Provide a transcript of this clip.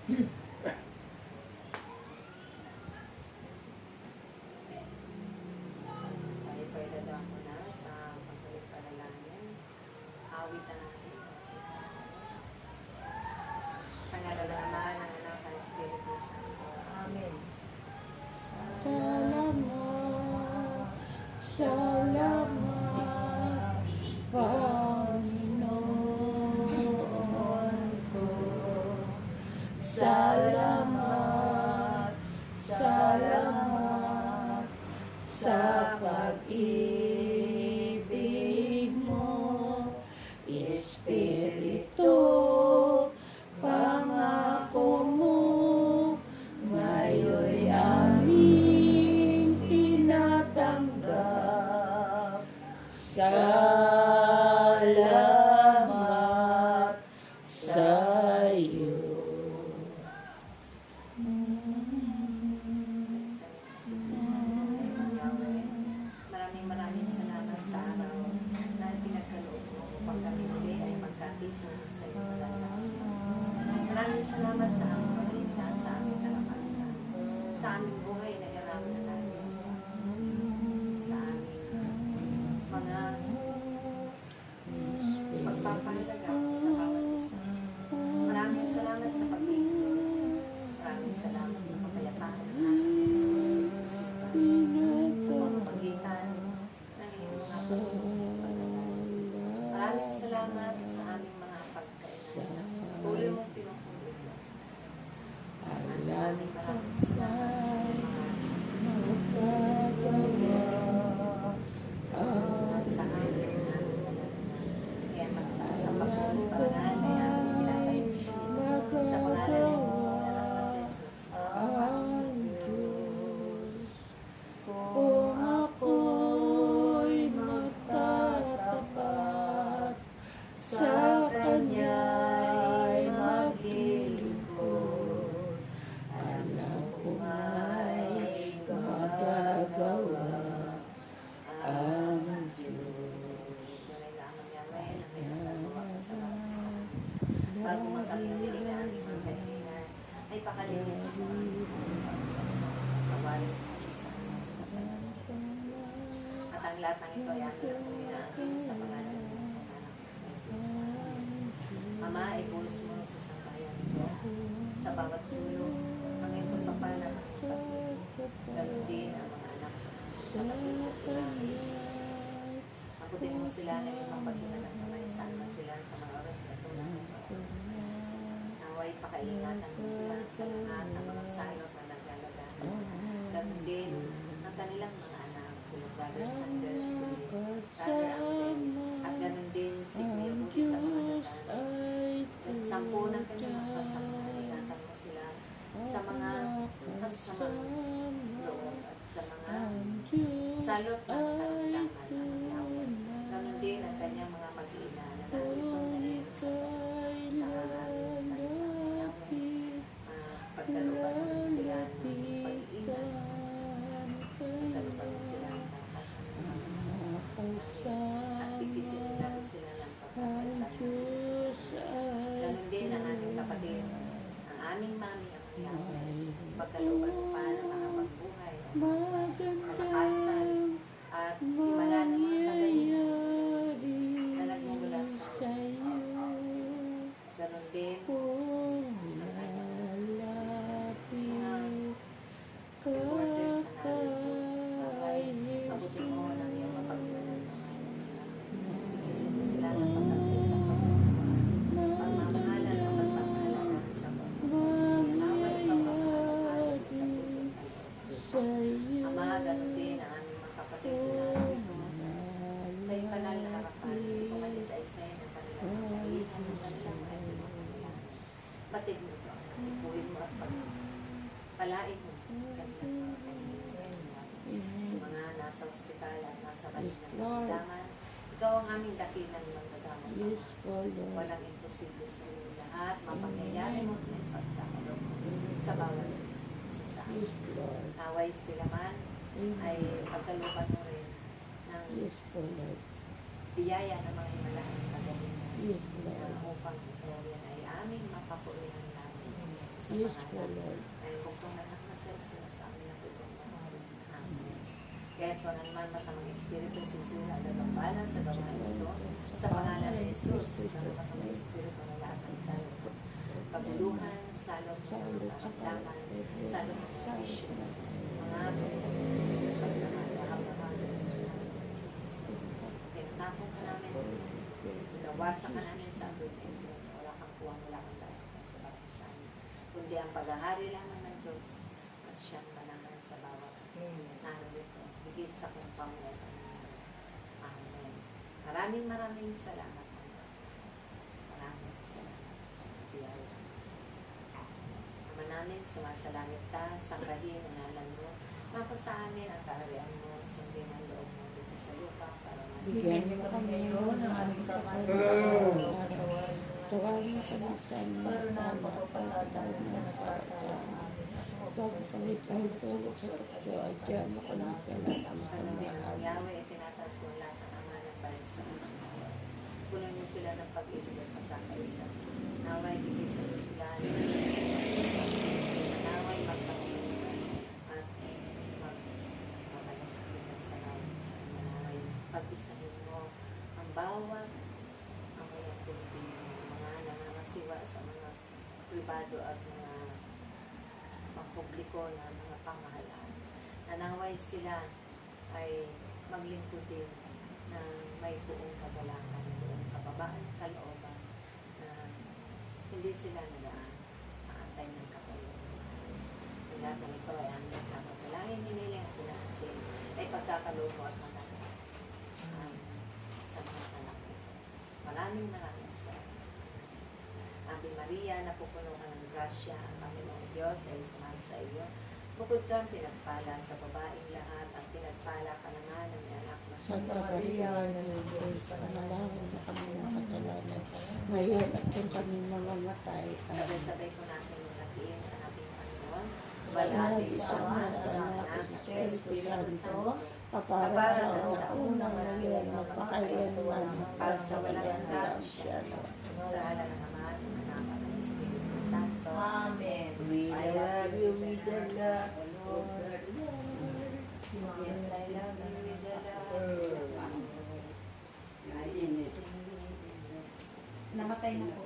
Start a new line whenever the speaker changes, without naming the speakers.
Tayo po idadaan ko na sa pagbalik panalangin. Awit na natin. Sa ngalan ng Ama, ng Anak, ng Espiritu Santo. Amen.
Salamat, salamat, Panginoon ko. Salamat, salamat sa pag-ibig mo, Espiritu. Pangako mo, ngayon'y aming tinatanggap. Salamat sa iyo.
Maraming salamat sa araw na pinagkaloob mo upang kami muli ay magkatipon sa iyo. Maraming salamat sa aming paglinda, sa aming kalakasan, sa aming buhay na hirap na namin, sa aming mga pagpapahalaga sa bawat isa. Maraming salamat sa pag-ibig. Maraming salamat sa kapayapaan ng aming puso-isipan, sa pamamagitan ng iyong mga pagpapalala. Maraming salamat sa aming mga pagkainan. Tuloy mong pinupulot mo. Maraming salamat sa aming mga at sa aming kaya magtaas sa pagpupulangan ay aming pinapayusin sa pangalan ng anak na si Jesus.
Kung ako'y magtatapat, sa Kanya'y maglilingkod, alam ko ay magagawa ang Diyos.
Bago magkakilala na aming mga kailangan, ay pakalinis ang mga kawarin natin sa aming kasalanan. At ang lahat ng ito ay aming puminaangkin sa pangalan ng anak sa Jesus. Ama, ibuhos mo sa sambayan mo, sa bawat sulong, ang iyong pagpapala ng iyong pag-ibig. Ganun din ang mga anak mo, kapatid na sila. Mabutin mo sila na iyong mapagkilan ng mga isaan man sila sa mga oras na ito na naway pakaingatan mo sila sa lahat ng mga salot na naglalaga. Ganun din ang kanilang mga anak, si Brother Sanders, si Brother Angel, at ganun din si Kuya Budi sa mga nagan. Nagsampu ng kanyang mga kasama, ingatan mo sila sa mga kasamang loob at sa mga salot ng karamdaman na maglawan. Ganun din ang kanyang mga mag-iina na nalipong na rin sa aming tansang Yahweh. Pagkaluban mo sila ng pag-iina, pagkaluban mo sila ng kalakasan ng at tipisin nila rin sila ng pagkakasan. Ganun din ang aming kapatid, ang aming mami, ang Yahweh. Pagkaluban mo pa ng mga magbuhay, kalakasan, at himala ng mga kagalingan na nagmumula sa ganun din ang kanyang orders na namin. Mabuti mo ng iyong mapagkunan ng mga isin mo sila ng pagkakis sa pagmamahalan o pagmamahalan sa pagmamahalan sa puso tayo. Ama, ganun din ang aming mga kapatid na sa iyong banal na harapan, kung isa-isa ng kanilang pagkailihan, ng kanilang mga pinagkakalaan. Batid mo ito, ipuhin mo at pagpalain mo kanilang mga kanilang mga nasa ospital at nasa balik ng magdaman. Ikaw ang aming dakilang magdaman. Walang imposible sa iyo. Lahat mapangyayari mo at pagkakalog sa bawat isa sa amin. Naway sila man ay pagkalupan mo rin ng biyaya ng mga himalahan kagalingan upang ito yan ay aming mapapulihan namin sa
Yes po,
pangalan.
Lord.
Ay kung anak na sa Jesus, sa amin na tutulungan. Amen. Kaya kung naman masamang espiritu sisira at bala sa babae ito, sa pangalan ng Jesus, na masamang espiritu na lahat ng salot. Kaguluhan, salot ng mga karamdaman, salot ng mga bisyo, mga tinatapon ka namin, nawasan ka namin sa abot ng wala kang kuwang, wala kang dahil sa bawat saan. Kundi ang paghahari lamang ng Diyos at siyang manahan sa bawat narito, higit sa kung pangunan. Amen. Maraming salamat. Maraming salamat sa biyaya. Ama namin, sumasalangit ka, sanggahin ang ngalan mo, mapasa amin ang kaharian mo, sundin ang loob mo dito sa lupa para
Bigyan mo kami ngayon ng aming kapatid. Tuwag mo kami sa mga sama at pagkakataon sa Huwag kami pahintulog sa tukso at diyan mo kami sa lahat ng
Kanunay ng
kamahal.
Yahweh, itinataas ko ang lahat ng ama ng para sa amin. Punan mo sila ng pag-ibig at pagkakaisa. Naway, bigay sa Diyos sila. Naway, magpapalitan at magpapalasakitan sa naway sa naway. Pag-isahin mo ang bawat ang kanyang Pilipino, mga nangangasiwa sa mga pribado at mga pangpubliko na mga pamahalaan. Nanaway sila ay maglingkod din na may buong kagalakan, buong kababaan, kalooban, na hindi sila nag-aantay ng kapayapaan. Ang lahat ng ito ay aming sa pagkalangin, hiniling at pinahatin ay pagkakaloob mo at maganda sa mga anak nito. Maraming salamat. Ave Maria, napupuno ka ng grasya, ang Panginoong Diyos ay sumasa iyo. Bukod kang pinagpala sa babaeng lahat, at pinagpala ka naman ng anak na
Santa Maria, nalulungkot, panalangin na kami ng kasalanan. Ngayon at kung kami mamamatay.
sabay-sabay ko natin yung natiin ang ating Panginoon.
Banal
Balati sa Ama, sa Anak, at sa Espiritu Santo,
kapara sa unang ngayon, magpakailanman,
para sa walang hanggan siya, sa ala ng Ama, ng Anak, at ng Espiritu Santo.
Amen.
We love you with the love of
Lord.
Yes, I love you with the love.
Namatay na po.